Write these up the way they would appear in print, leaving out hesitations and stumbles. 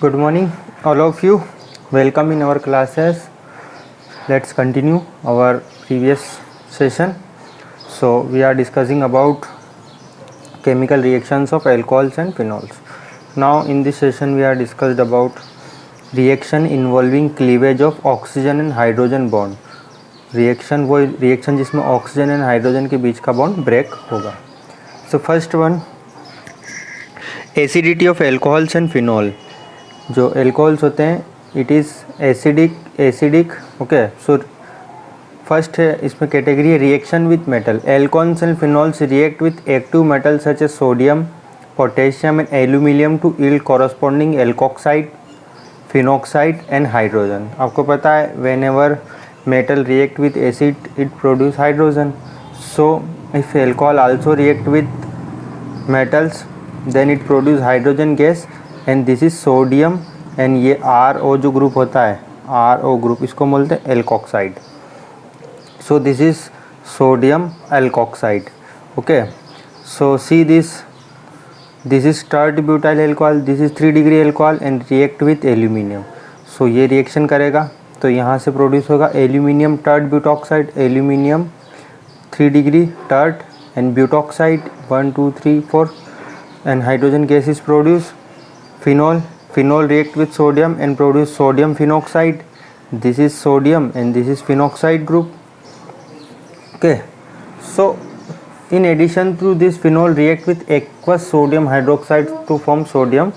Good morning, all of you. Welcome in our classes. Let's continue our previous session. So we are discussing about chemical reactions of alcohols and phenols. Now in this session we are discussed about reaction involving cleavage of oxygen and hydrogen bond. Reaction वो reaction जिसमें oxygen and hydrogen के बीच का bond break होगा. So first one, acidity of alcohols and phenol. जो alcohols होते हैं it is acidic. Okay, so first है इसमें कैटेगरी है reaction with metal. Alcohols and phenols react with active metal such as sodium, potassium and aluminium to yield corresponding alkoxide, phenoxide and hydrogen. आपको पता है whenever metal react with acid it produce hydrogen. So if alcohol also react with metals then it produce hydrogen gas and this is sodium and ये RO जो group होता है RO group इसको बोलते हैं alkoxide. So this is sodium alkoxide. Okay, so see this is tert butyl alcohol, this is 3 degree alcohol and react with aluminium. So ये reaction करेगा तो यहाँ से प्रोड्यूस होगा aluminium tert butoxide, aluminium 3 degree tert and butoxide 1 2 3 4 and hydrogen gas is produce. Phenol react with sodium and produce sodium phenoxide. This is sodium and this is phenoxide group. Okay, so in addition to this phenol react with aqueous sodium hydroxide to form sodium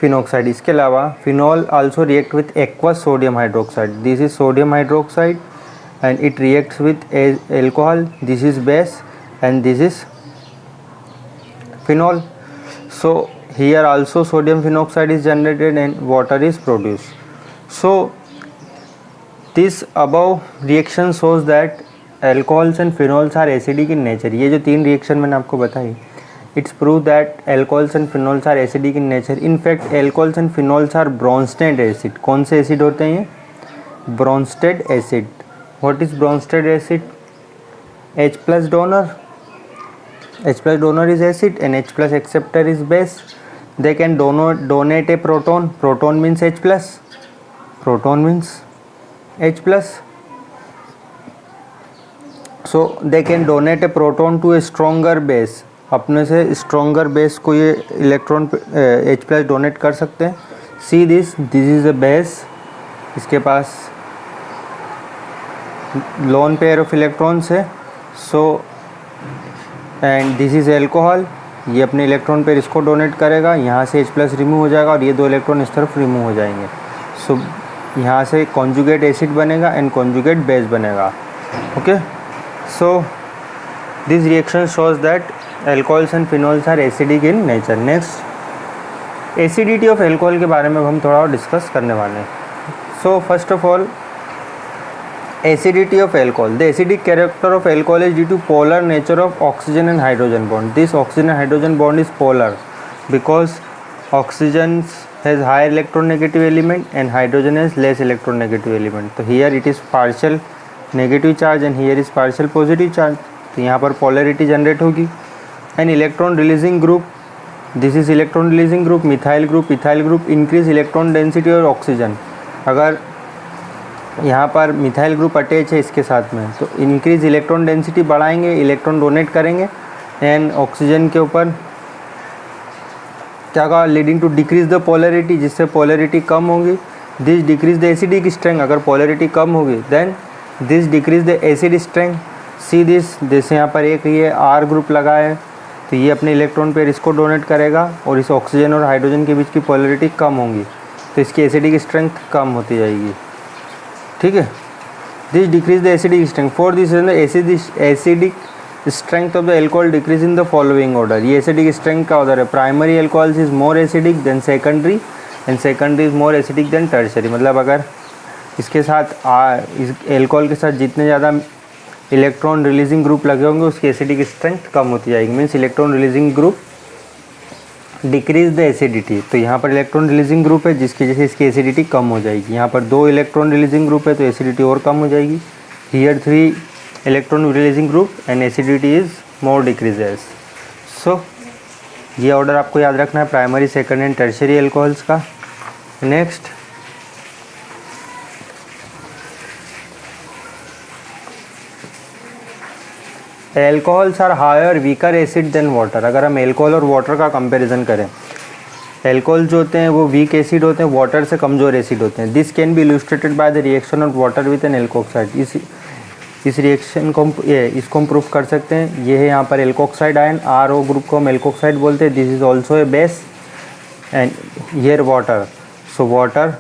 phenoxide. इसके अलावा phenol also react with aqueous sodium hydroxide. This is sodium hydroxide and it reacts with alcohol. This is base and this is phenol. So here also sodium phenoxide is generated and water is produced. So this above reaction shows that alcohols and phenols are acidic in nature. ये जो 3 reaction मैंने आपको बताई, it's proved that alcohols and phenols are acidic in nature. In fact, alcohols and phenols are Bronsted acid. कौन से acid होते हैं ये? Bronsted acid. What is Bronsted acid? H plus donor. H plus donor is acid and H plus acceptor is base. They can donate a proton. Proton means H plus. Proton means H plus. So they can donate a proton to a stronger base. अपने से stronger base को ये electron H plus donate कर सकते हैं. See this is a base. इसके पास lone pair of electrons है. So and this is alcohol. ये अपने इलेक्ट्रॉन पेयर इसको डोनेट करेगा, यहाँ से H प्लस रिमूव हो जाएगा और ये 2 इलेक्ट्रॉन इस तरफ रिमूव हो जाएंगे. सो यहाँ से कॉन्जुगेट एसिड बनेगा एंड कॉन्जुगेट बेस बनेगा. Okay, so this reaction shows that alcohols and phenols are acidic in nature. Next, acidity of alcohol के बारे में हम थोड़ा और डिस्कस करने वाले हैं. So first of all, acidity of alcohol. The acidic character of alcohol is due to polar nature of oxygen and hydrogen bond. This oxygen and hydrogen bond is polar because oxygen has higher electronegative element and hydrogen has less electronegative element. So here it is partial negative charge and here is partial positive charge. तो यहाँ पर polarity generate होगी. An electron releasing group, this is electron releasing group, methyl group increase electron density और oxygen. अगर यहाँ पर methyl group attach है इसके साथ में तो इंक्रीज इलेक्ट्रॉन डेंसिटी बढ़ाएंगे, इलेक्ट्रॉन डोनेट करेंगे एंड ऑक्सीजन के ऊपर क्या कहा, leading to decrease the polarity, जिससे पोलैरिटी कम होगी. This decrease the acidic strength. अगर पोलैरिटी कम होगी then this decrease the acid strength. See this, जैसे यहाँ पर एक ये R ग्रुप लगा है तो ये अपने इलेक्ट्रॉन पेयर इसको डोनेट करेगा और इस ऑक्सीजन और हाइड्रोजन के बीच की पोलैरिटी कम होगी तो इसकी एसिडिक स्ट्रेंथ कम होती जाएगी. ठीक है, this decrease the acidic strength. For this acidic strength of the alcohol decrease in the following order. ये एसिडिक स्ट्रेंथ का ऑर्डर है. Primary alcohols is more acidic then secondary and secondary is more acidic then tertiary. मतलब अगर इसके साथ इस alcohol के साथ जितने ज़्यादा इलेक्ट्रॉन रिलीजिंग ग्रुप लगे होंगे उसकी एसिडिक स्ट्रेंथ कम होती जाएगी. Means electron releasing group decrease the acidity. तो यहाँ पर इलेक्ट्रॉन रिलीजिंग ग्रुप है जिसकी वजह से इसकी एसिडिटी कम हो जाएगी. यहाँ पर 2 इलेक्ट्रॉन रिलीजिंग ग्रुप है तो एसिडिटी और कम हो जाएगी. Here 3 electron releasing group and acidity is more decreases. So ये ऑर्डर आपको याद रखना है primary, second and tertiary alcohols का. Next alcohols are higher weaker acid than water. अगर हम एल्कोहल और वाटर का कंपैरिजन करें, एल्कोहल जो होते हैं वो वीक एसिड होते हैं, वाटर से कमज़ोर एसिड होते हैं। This can be illustrated by the reaction of water with an alkoxide. इस रिएक्शन को इसको हम प्रूफ कर सकते हैं। ये है यहाँ पर एल्कोक्साइड आयन, RO ग्रुप को हम एल्कोक्साइड बोलते हैं। This is also a base and here water. So water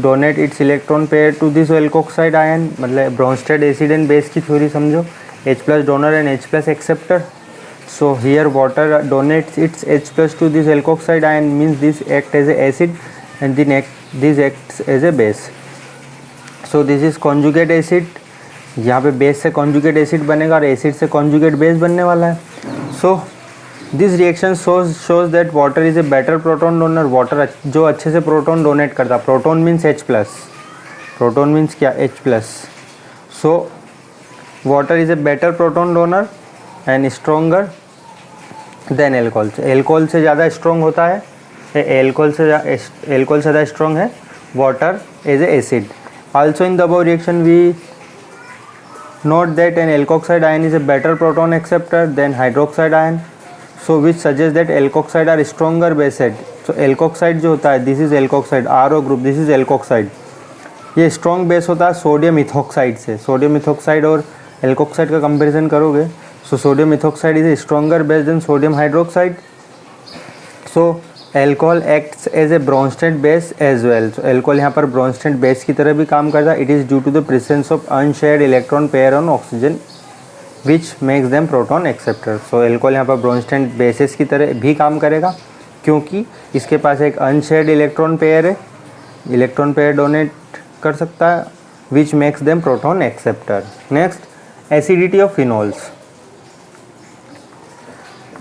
donate its electron pair to this alkoxide ion. मतलब ब्रोंस्टेड एसिड एंड बेस की थ्योरी समझो, H+ donor and H+ acceptor. So here water donates its H+ to this alkoxide ion, means this act as a acid and this acts as a base. So this is conjugate acid. यहाँ पे base से conjugate acid बनेगा और acid से conjugate base बनने वाला है. So this reaction shows that water is a better proton donor. Water जो अच्छे से प्रोटॉन डोनेट करता है. Proton means H+. Proton means क्या? H+. So water is a better proton donor and stronger than alcohol. Alcohol से ज़्यादा strong होता है, एल्कोहल से ज़्यादा स्ट्रॉन्ग है water as a acid. Also in the above reaction we note that an alkoxide ion is a better proton acceptor than hydroxide ion. So which suggest that alkoxide are stronger based. So alkoxide जो होता है, this is alkoxide, RO group, this is alkoxide. ये strong base होता है sodium ethoxide से. Sodium ethoxide और alkoxide का comparison करोगे, so sodium ethoxide is stronger base then sodium hydroxide. So alcohol acts as a Bronsted base as well. So alcohol यहाँ पर Bronsted base की तरह भी काम करता है. It is due to the presence of unshared electron pair on oxygen which makes them proton acceptor. So alcohol यहाँ पर ब्रोंस्टेड बेसिस की तरह भी काम करेगा क्योंकि इसके पास एक अनशेयर्ड इलेक्ट्रॉन पेयर है, इलेक्ट्रॉन पेयर डोनेट कर सकता है, विच makes them proton acceptor. Next, acidity of phenols.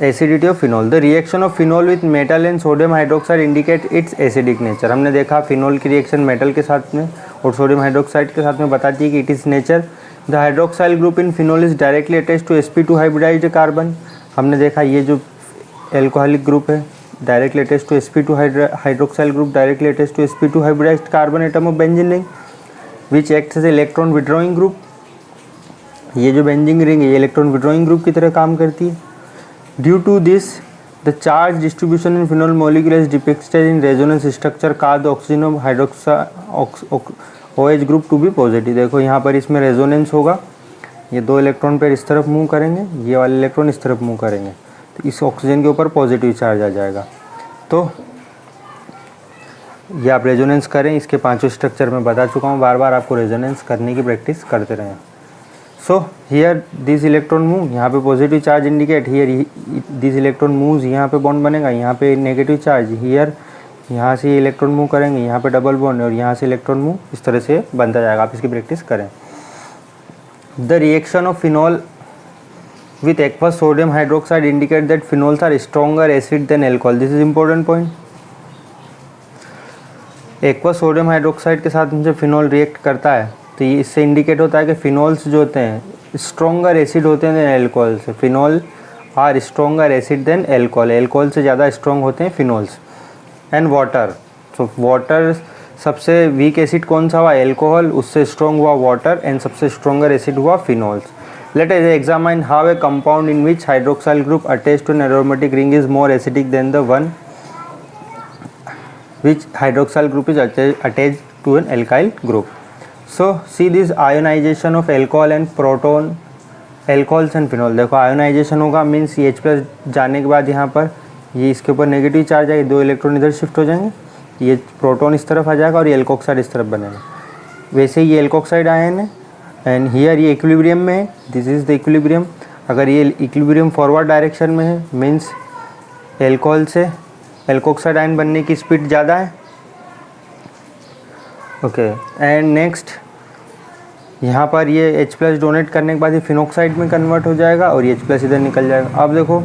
Acidity of phenol. The reaction of phenol with metal and sodium hydroxide indicate its acidic nature. हमने देखा फिनोल की reaction metal के साथ में और सोडियम हाइड्रोक्साइड के साथ में बताती है कि it is nature. The hydroxyl group in phenol is directly attached to sp2 hybridized carbon. हमने देखा ये जो एल्कोहलिक ग्रुप है directly attached to sp2 hydroxyl group directly attached to sp2 hybridized carbon atom of benzene ring which acts as electron withdrawing group. ये जो benzene ring है ये electron withdrawing group की तरह काम करती है. Due to this the charge distribution in phenol molecule is depicted in resonance structure का the oxygen of hydroxy OH group to be positive. देखो यहाँ पर इसमें रेजोनेंस होगा, ये दो इलेक्ट्रॉन पेयर इस तरफ मूव करेंगे, ये वाले इलेक्ट्रॉन इस तरफ मूव करेंगे, तो इस ऑक्सीजन के ऊपर पॉजिटिव चार्ज आ जाएगा. तो ये आप रेजोनेंस करें. इसके पांचों स्ट्रक्चर मैं बता चुका हूँ, बार बार आपको रेजोनेंस करने की प्रैक्टिस करते रहें. So here this electron move, यहाँ पे positive charge indicate, here this electron moves, यहाँ पे बॉन्ड बनेगा, यहाँ पे नेगेटिव चार्ज, हियर यहाँ से इलेक्ट्रॉन मूव करेंगे, यहाँ पे डबल बॉन्ड और यहाँ से इलेक्ट्रॉन मूव, इस तरह से बनता जाएगा. आप इसकी प्रैक्टिस करें. The reaction of phenol with aqueous sodium hydroxide indicate that phenols are stronger acid than alcohol. This is important point. Aqueous sodium hydroxide के साथ जब फिनॉल रिएक्ट करता है तो ये इससे इंडिकेट होता है कि फिनॉल्स जो होते हैं स्ट्रॉन्गर एसिड होते हैं देन एल्कोहल से. Phenol are stronger acid than alcohol. Alcohol से ज़्यादा स्ट्रॉन्ग होते हैं फिनॉल्स. एंड वाटर, सो वाटर सबसे वीक एसिड कौन सा हुआ? एल्कोहल. उससे स्ट्रॉन्ग हुआ वाटर एंड सबसे स्ट्रॉन्गर एसिड हुआ phenols. Let us examine how a compound in which hydroxyl group attached to an aromatic ring is more acidic than the one which hydroxyl group is attached to an alkyl group. So see this ionization of alcohol and proton, alcohols and phenol. देखो ionization होगा means ये H+ जाने के बाद यहाँ पर ये इसके ऊपर नेगेटिव चार्ज आएगी, दो इलेक्ट्रॉन इधर शिफ्ट हो जाएंगे, ये प्रोटॉन इस तरफ आ जाएगा और ये एल्कोक्साइड इस तरफ बनेगा. वैसे ये एल्कोक्साइड आयन है एंड हियर ये इक्विलिब्रियम में है, दिस इज़ द इक्विलिब्रियम. अगर ये इक्विलिब्रियम फॉरवर्ड डायरेक्शन में है मीन्स एल्कोहल से एल्कोक्साइड आयन बनने की स्पीड ज़्यादा है. ओके, एंड नेक्स्ट यहाँ पर ये H+ डोनेट करने के बाद ये फिनोक्साइड में कन्वर्ट हो जाएगा और ये H+ इधर निकल जाएगा. अब देखो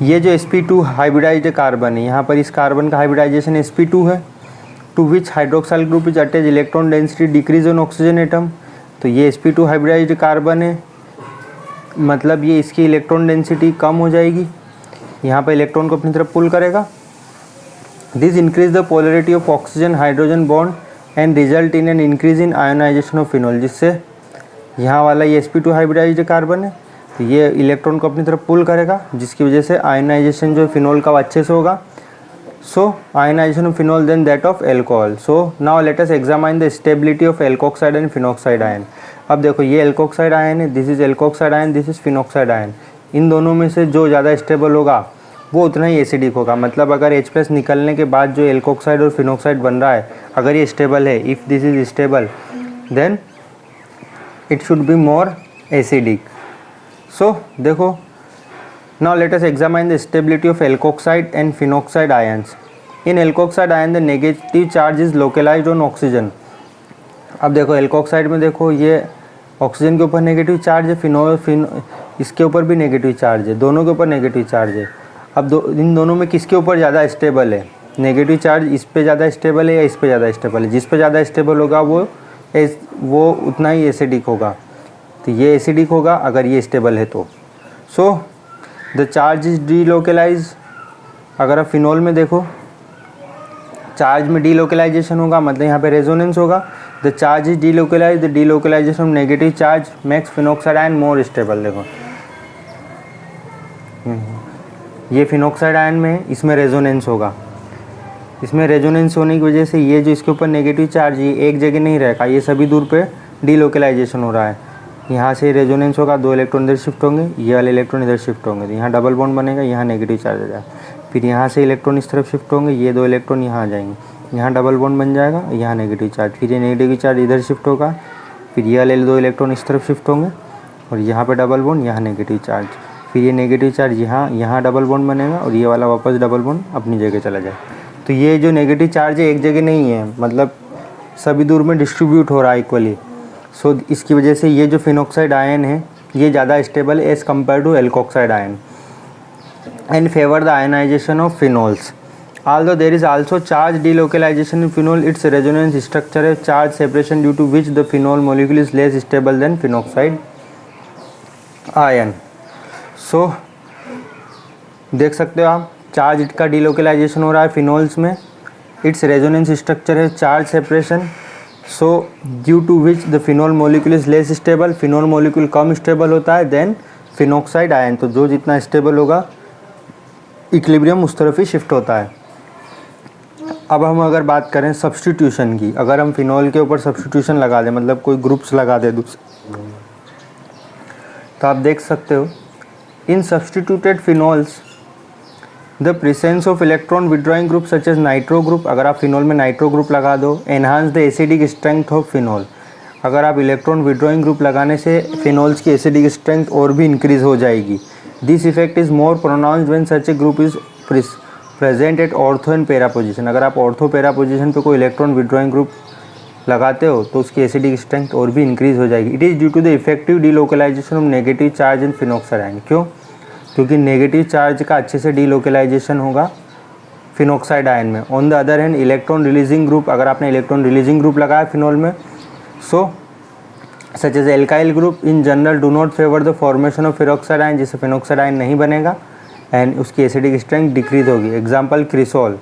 ये जो sp2 हाइब्रिडाइज्ड कार्बन है, यहाँ पर इस कार्बन का हाइब्रिडाइजेशन sp2 है, to which hydroxyl group is attach electron density decrease on oxygen atom. तो ये sp2 हाइब्रिडाइज्ड कार्बन है, मतलब ये इसकी इलेक्ट्रॉन डेंसिटी कम हो जाएगी, यहाँ पर इलेक्ट्रॉन को अपनी तरफ पुल करेगा this increase the polarity of oxygen hydrogen bond and result in an increase in ionization of phenol, जिससे यहाँ वाला ये sp2 हाइब्रिडाइज्ड कार्बन है तो ये इलेक्ट्रॉन को अपनी तरफ पुल करेगा, जिसकी वजह से आयोनाइजेशन जो फिनॉल का अच्छे से होगा. So ionization of phenol than that of alcohol. So now let us examine the stability of alkoxide and phenoxide ion. अब देखो ये एल्कोक्साइड आयन है, this is alkoxide ion, this is phenoxide ion. इन दोनों में से जो ज़्यादा स्टेबल होगा वो उतना ही एसिडिक होगा. मतलब अगर H+ निकलने के बाद जो एल्कोक्साइड और फिनॉक्साइड बन रहा है, अगर ये स्टेबल है, if this is stable then it should be more acidic. So देखो now let us examine the stability of alkoxide and phenoxide ions. In alkoxide ion the negative charge is localized on oxygen. अब देखो alkoxide में देखो ये oxygen के ऊपर negative charge है, इसके ऊपर भी नेगेटिव चार्ज है, दोनों के ऊपर नेगेटिव चार्ज है. अब इन दोनों में किसके ऊपर ज़्यादा स्टेबल है? नेगेटिव चार्ज इस पे ज़्यादा स्टेबल है या इस पे ज़्यादा स्टेबल है? जिस पे ज़्यादा स्टेबल होगा वो उतना ही एसिडिक होगा. तो ये एसिडिक होगा अगर ये स्टेबल है तो. So the charge is delocalize. अगर आप फिनॉल में देखो चार्ज में डीलोकेलाइजेशन होगा, मतलब यहाँ पे रेजोनेंस होगा. The charge is delocalize, the delocalization of negative charge makes phenoxide ion more stable. देखो ये फिनॉक्साइड आयन में इसमें रेजोनेंस होगा. इसमें रेजोनेंस होने की वजह से ये जो इसके ऊपर नेगेटिव चार्ज ये एक जगह नहीं रहेगा, ये सभी दूर पे डीलोकेलाइजेशन हो रहा है. यहाँ से रेजोनेंस होगा, 2 इलेक्ट्रॉन इधर शिफ्ट होंगे, ये वाले इलेक्ट्रॉन इधर शिफ्ट होंगे, तो यहाँ डबल बॉन्ड बनेगा, यहाँ नेगेटिव चार्ज आ जाएगा. फिर यहाँ से इलेक्ट्रॉन इस तरफ शिफ्ट होंगे, ये 2 इलेक्ट्रॉन यहाँ आ जाएंगे, यहाँ डबल बॉन्ड बन जाएगा, यहाँ नेगेटिव चार्ज. फिर ये नेगेटिव चार्ज इधर शिफ्ट होगा, फिर ये वाले 2 इलेक्ट्रॉन इस तरफ शिफ्ट होंगे और यहाँ पर डबल बॉन्ड, यहाँ नेगेटिव चार्ज. फिर ये नेगेटिव चार्ज यहाँ डबल बॉन्ड बनेगा और ये वाला वापस डबल बॉन्ड अपनी जगह चला जाए. तो ये जो नेगेटिव चार्ज है एक जगह नहीं है, मतलब सभी दूर में डिस्ट्रीब्यूट हो रहा है इक्वली. सो इसकी वजह से ये जो फिनॉक्साइड आयन है ये ज़्यादा स्टेबल है as compare to alkoxide ion and favour the ionization of phenols. Although there is also charge delocalization in phenol, its resonance structure है charge separation due to which the phenol molecule is less stable than phenoxide ion. So देख सकते हो आप charge का delocalisation हो रहा है phenols में. इट्स रेजोनेंस स्ट्रक्चर है charge separation. So due to which the phenol molecule is less stable. Phenol molecule कम स्टेबल होता है देन फिनॉक्साइड आयन. तो जो जितना स्टेबल होगा इक्विलिब्रियम उस तरफ ही शिफ्ट होता है. अब हम अगर बात करें सब्स्टिट्यूशन की, अगर हम फिनॉल के ऊपर सब्स्टिट्यूशन लगा दें, मतलब कोई ग्रुप्स लगा दे दूसरे, तो आप देख सकते हो in substituted phenols the presence of electron withdrawing group such as nitro group. अगर आप फिनॉल में नाइट्रो ग्रुप लगा दो, enhance the acidic strength of phenol. अगर आप इलेक्ट्रॉन विड्रॉइंग ग्रुप लगाने से फिनॉल्स की एसिडिक स्ट्रेंथ और भी इंक्रीज हो जाएगी. This effect is more pronounced when such A group is present at ortho and para position. अगर आप ऑर्थो पैरा पोजीशन पे कोई इलेक्ट्रॉन विड्रॉइंग ग्रुप लगाते हो तो उसकी एसिडिक स्ट्रेंथ और भी इंक्रीज हो जाएगी. It is due to the effective delocalization of negative charge in phenoxide ion. क्यों? क्योंकि नेगेटिव चार्ज का अच्छे से डीलोकलाइजेशन होगा फिनॉक्साइड आयन में. On the other hand electron releasing group, अगर आपने इलेक्ट्रॉन रिलीजिंग ग्रुप लगाया फिनॉल में, so such as alkyl group in general do not favour the formation of phenoxide ion, जिससे फिनॉक्साइड आयन नहीं बनेगा and उसकी acidic strength decrease होगी. Example cresol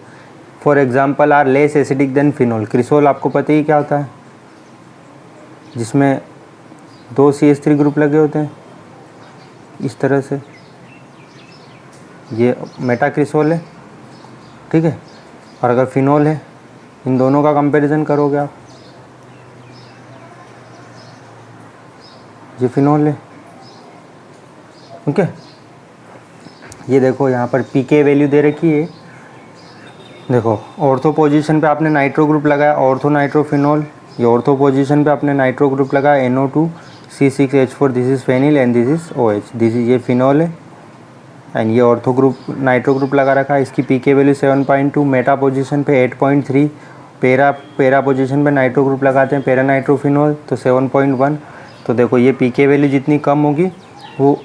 for example are less acidic than phenol. Cresol आपको पता ही क्या होता है, जिसमें 2 CH3 ग्रुप लगे होते हैं इस तरह से. ये मेटाक्रिसोल है, ठीक है. और अगर फिनॉल है, इन दोनों का कंपैरिजन करोगे आप, ये फिनॉल है, ओके. ये देखो यहाँ पर पीके वैल्यू दे रखी है. देखो ऑर्थो पोजीशन पे आपने नाइट्रो ग्रुप लगाया, ऑर्थो नाइट्रो फिनॉल. ये ऑर्थो पोजीशन पे आपने नाइट्रो ग्रुप लगाया NO2 C6H4, this is phenyl and this is OH. This is ये फिनॉल है एंड ये ऑर्थो ग्रुप नाइट्रो ग्रुप लगा रखा है. इसकी पीके वैल्यू 7.2, मेटा पोजीशन पे 8.3, पैरा पोजीशन पे नाइट्रो ग्रुप लगाते हैं पैरा नाइट्रो फिनॉल तो 7.1. तो देखो ये पीके वैल्यू जितनी कम होगी वो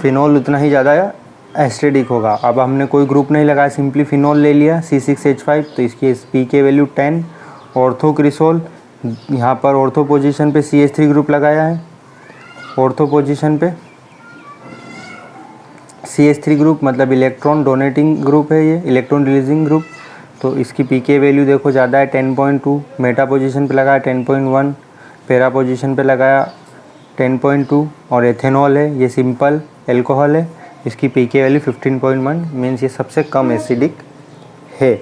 फिनॉल उतना ही ज़्यादा एसिडिक होगा. अब हमने कोई ग्रुप नहीं लगाया, सिंपली फिनॉल ले लिया C6H5, तो इसकी पीके वैल्यू 10. ऑर्थो क्रिसोल, यहाँ पर ऑर्थो पोजीशन पे CH3 ग्रुप लगाया है, ऑर्थो पोजीशन पे CH3 ग्रुप मतलब इलेक्ट्रॉन डोनेटिंग ग्रुप है, ये इलेक्ट्रॉन रिलीजिंग ग्रुप. तो इसकी पीके वैल्यू देखो ज़्यादा है 10.2, मेटा पोजीशन पे लगाया 10.1, पैरा पोजीशन पे लगाया 10.2, और एथेनॉल है, ये सिंपल एल्कोहल है, इसकी पीके वैल्यू 15.1, मीन्स ये सबसे कम एसिडिक है।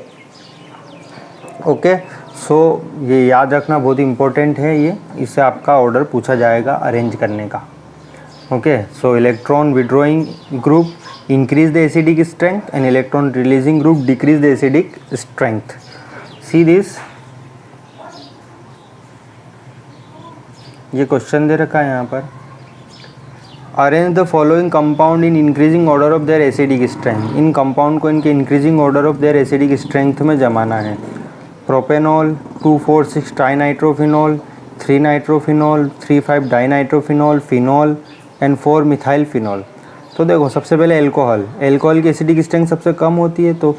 ओके, सो ये याद रखना बहुत इम्पोर्टेंट है, ये इससे आपका ऑर्डर पूछा जाएगा अरेंज करने का। Okay, so electron withdrawing group increase the acidic strength and electron releasing group decrease the acidic strength. See this, ये क्वेश्चन दे रखा है यहाँ पर, arrange the following compound in increasing order of their acidic strength. इन compound को इनके increasing order of their acidic strength में जमाना है। Propanol 2,4,6 trinitrophenol, 3 nitrophenol, 3,5 dinitrophenol, phenol and 4 methyl phenol. तो देखो सबसे पहले एल्कोहल की एसिडिक स्ट्रेंथ सबसे कम होती है, तो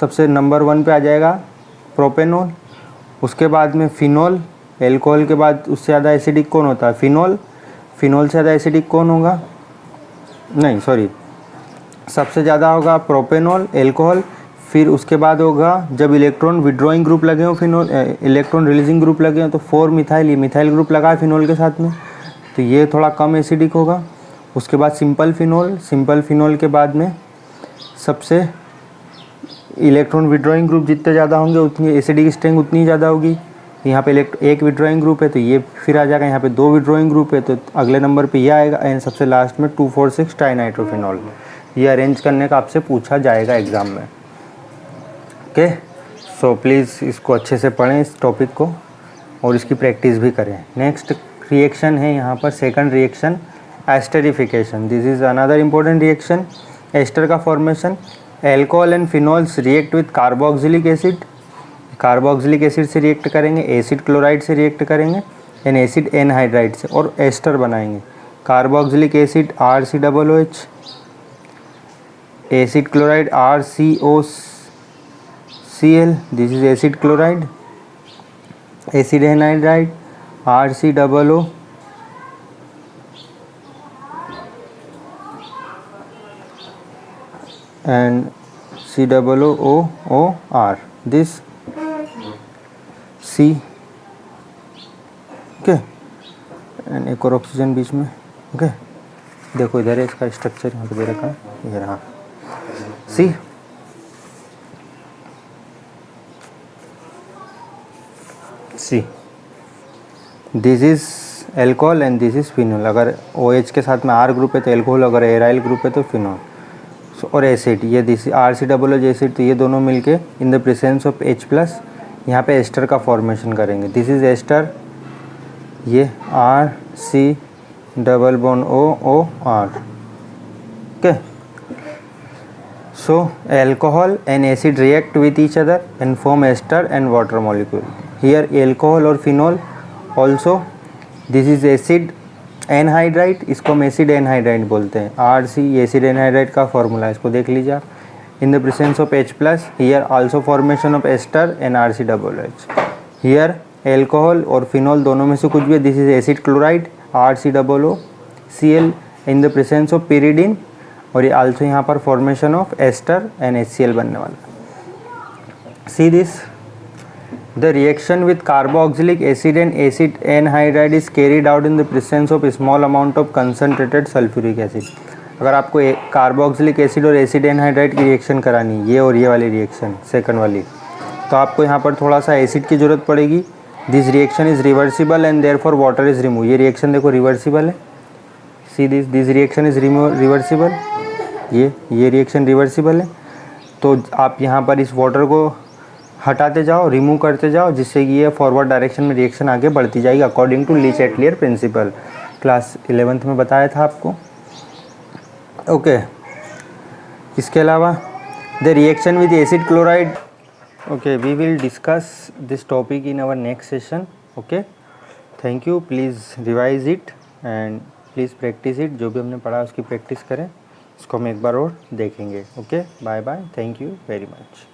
सबसे नंबर 1 पे आ जाएगा प्रोपेनॉल। उसके बाद में फिनॉल, एल्कोहल के बाद उससे ज़्यादा एसिडिक कौन होता है? फिनॉल। फिनॉल से ज़्यादा एसिडिक कौन होगा? नहीं सॉरी, सबसे ज़्यादा होगा प्रोपेनॉल, एल्कोहल, फिर उसके बाद होगा जब इलेक्ट्रॉन विड्रॉइंग ग्रुप लगे हो, फिनॉल इलेक्ट्रॉन रिलीजिंग ग्रुप लगे हो, तो 4 मिथाइल, ये मिथाइल ग्रुप लगा है फिनॉल के साथ में, तो ये थोड़ा कम एसिडिक होगा। उसके बाद सिंपल फिनॉल के बाद में सबसे इलेक्ट्रॉन विड्रॉइंग ग्रुप जितने ज़्यादा होंगे उतनी एसिडिक स्ट्रेंथ उतनी ज़्यादा होगी। यहाँ पे एक विड्रॉइंग ग्रुप है तो ये फिर आ जाएगा, यहाँ पे 2 विड्रॉइंग ग्रुप है तो अगले नंबर पे ये आएगा, एंड सबसे लास्ट में 2,4,6 ट्राइनाइट्रोफिनॉल। ये अरेंज करने का आपसे पूछा जाएगा एग्ज़ाम में। ओके, सो प्लीज़ इसको अच्छे से पढ़ें इस टॉपिक को, और इसकी प्रैक्टिस भी करें। नेक्स्ट रिएक्शन है यहाँ पर, second reaction esterification. This is another important reaction. Ester का formation, alcohol and phenols react with carboxylic acid, carboxylic acid से रिएक्ट करेंगे, एसिड क्लोराइड से रिएक्ट करेंगे, एंड एसिड एनहाइड्राइड से, और एस्टर बनाएंगे। Carboxylic acid RCOOH, acid chloride RCOCl, this is acid chloride, acid anhydride RCOO, and COOOR, this C, okay, and एक और oxygen बीच में। ओके, देखो इधर है इसका स्ट्रक्चर, यहाँ पे दे रखा है, ये रहा C। This is alcohol and this is phenol. अगर OH के साथ में R ग्रुप है तो एल्कोहल, अगर एराइल ग्रुप है तो फिनॉल। और एसिड, ये दिस RCOOH एसिड, तो ये दोनों मिलके in the presence of H+, यहाँ पे एस्टर का फॉर्मेशन करेंगे। दिस इज एस्टर, ये RCOOR। Okay, so alcohol and acid react with each other and form ester and water molecule. Here alcohol और phenol also, this is acid anhydride, इसको हम acid anhydride बोलते हैं। RC acid anhydride का formula, इसको देख लीजिए आप। In the presence of H+, here also formation of ester and RCOOH। Here alcohol और फिनॉल दोनों में से कुछ भी, this is acid chloride RCOOCl in the presence of pyridine, और ये आल्सो यहाँ पर formation of ester and HCl बनने वाला। See this, the reaction with carboxylic acid and acid anhydride is carried out in the presence of small amount of concentrated sulphuric acid. अगर आपको carboxylic acid और acid anhydride की reaction करानी, ये और ये वाली रिएक्शन सेकंड वाली, तो आपको यहाँ पर थोड़ा सा एसिड की ज़रूरत पड़ेगी। This reaction is reversible and therefore water is remove. ये रिएक्शन देखो रिवर्सिबल है, see this reaction is reversible, ये रिएक्शन रिवर्सिबल है। तो आप यहाँ पर इस वाटर को हटाते जाओ, रिमूव करते जाओ, जिससे कि ये फॉरवर्ड डायरेक्शन में रिएक्शन आगे बढ़ती जाएगी according to Le Chatelier principle, class 11th में बताया था आपको। ओके, इसके अलावा the reaction with acid chloride. Okay, we will discuss this topic in our next session. Okay, thank you, please revise it and please practice it. जो भी हमने पढ़ा उसकी प्रैक्टिस करें, इसको हम एक बार और देखेंगे। Okay, bye bye, thank you very much.